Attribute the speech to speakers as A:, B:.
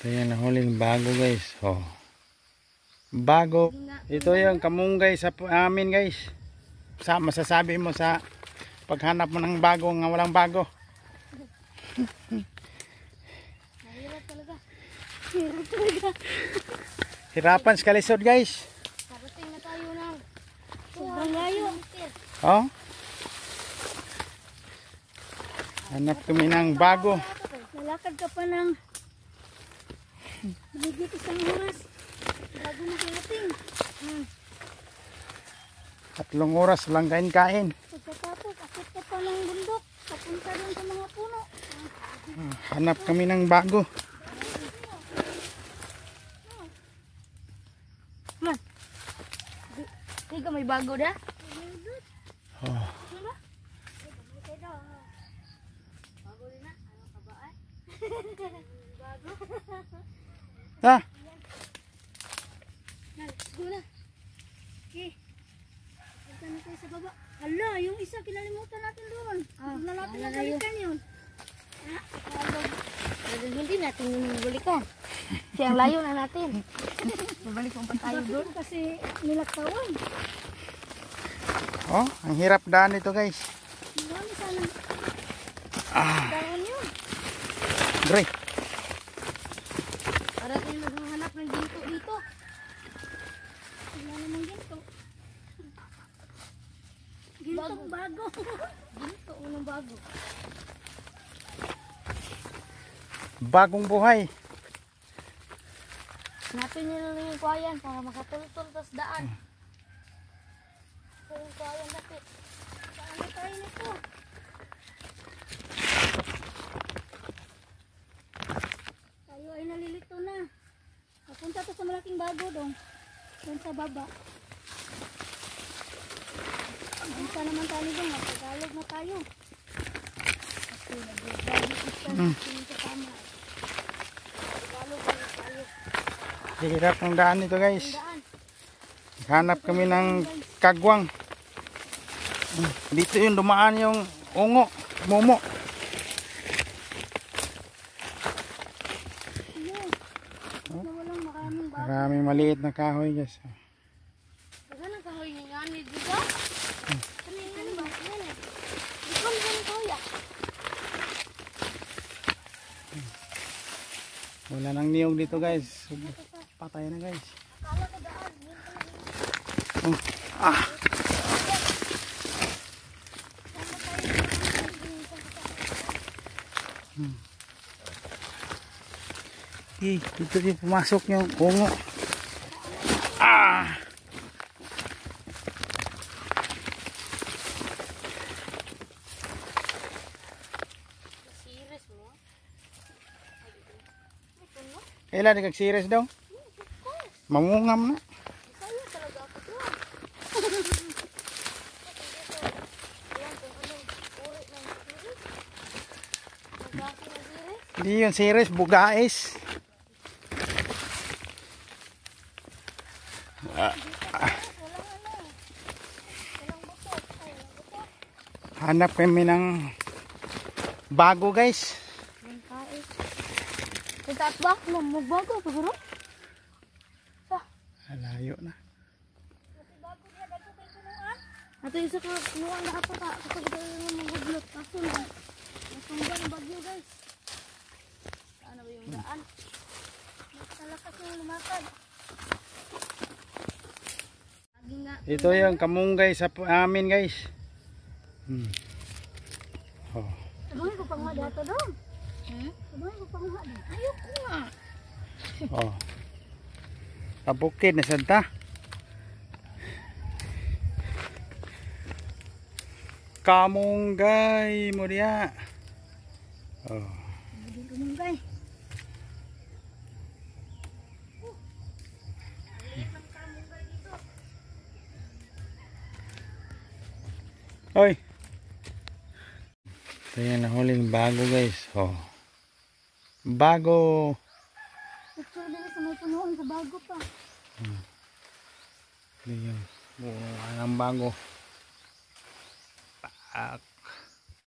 A: Ito yung nahuling bago guys. Oh. Bago. Ito yung kamunggay sa amin guys. Masasabi mo sa paghanap mo ng bago nga walang bago.
B: Mahirap talaga. Hirap talaga.
A: Hirapan sa kalisod guys.
B: Parating na tayo ng sobrang layo.
A: Oh. Hanap kami ng bago.
B: Nalakad ka pa ng mahigit isang oras bago makarating.
A: 3 oras lang kain-kain.
B: Pagkatapos, akit ka pa ng bundok. Papunta doon sa mga puno.
A: Hanap kami ng bago.
B: Man, di ka may bago dah?
A: Oh.
B: Bago din na. Ano kabaan? Bago.
A: Ha?
B: Let's go na. Okay. Punta na tayo sa baba. Hala, yung isa kinalimutan natin doon. Huwag na natin nabalikan yun. Hindi natin yung balikan. Kasi ang layo na natin. Babalik pa tayo doon kasi nilaktawan.
A: Oh, ang hirap daan ito guys.
B: Marami sana. Daan yun.
A: Dre.
B: Para tayo maghanap ng ginto dito. Wala namang ginto. Gintong bago. Ginto, unang bago.
A: Bagong buhay.
B: Hanapin nyo lang yung kuwayan para makatultol tas daan. Ito yung kuwayan natin. Saan na tayo nito? Tayo ay nalilito na. Papunta to sa malaking bago dong. Doon sa baba. Punta naman tayo dong. Nagtagalog na tayo. Kasi nag-grabe kita sa tama. Nagtagalog na tayo.
A: Hirap ng daan ito guys.
B: Daan.
A: Hanap kami ng kagwang. Dito yung dumaan yung ungo, momo.
B: Ayun. Na walang maraming bago.
A: Maraming maliit na kahoy guys.
B: Saan ang kahoy niya yan? Dito? Ano ba? Yan eh. Dito ang kahoy ah.
A: Wala nang niyog dito guys. Patay na guys.
B: Akala ko daan.
A: Oh. Ah. Dito din pumasok yung ungo. Ah.
B: Serious mo?
A: Kailan di kag-serious daw? Mangungam na.
B: Kaya talaga ako doon. Ayan kung anong uri ng serious. Magkaki ng serious.
A: Hindi yun serious, bugais. Hanap kami ng bago guys.
B: Kait. Kita bak mo magbago siguro.
A: Layo na.
B: Bago dia dago kay punuan. Ato isa ka punuan na ato ka kapag yung magublot kaso na. Nasumba ng bagyo guys. Ano ba yung daan? Talakas yung lumakad.
A: Ito yung kamunggay sa amin guys. Oh.
B: Sabay ko pang nga dito doon. Sabay ko pang nga doon. Ayoko nga.
A: Oh. Kabukid na santa. Kamunggay mo diya. Oh.
B: Hindi kumunggay.
A: Hoy. Ito yung nahuling bago guys. Oh. Bago.
B: Picture din sa may punuan sa bago pa.
A: Ito yung buo ng bago. Tak.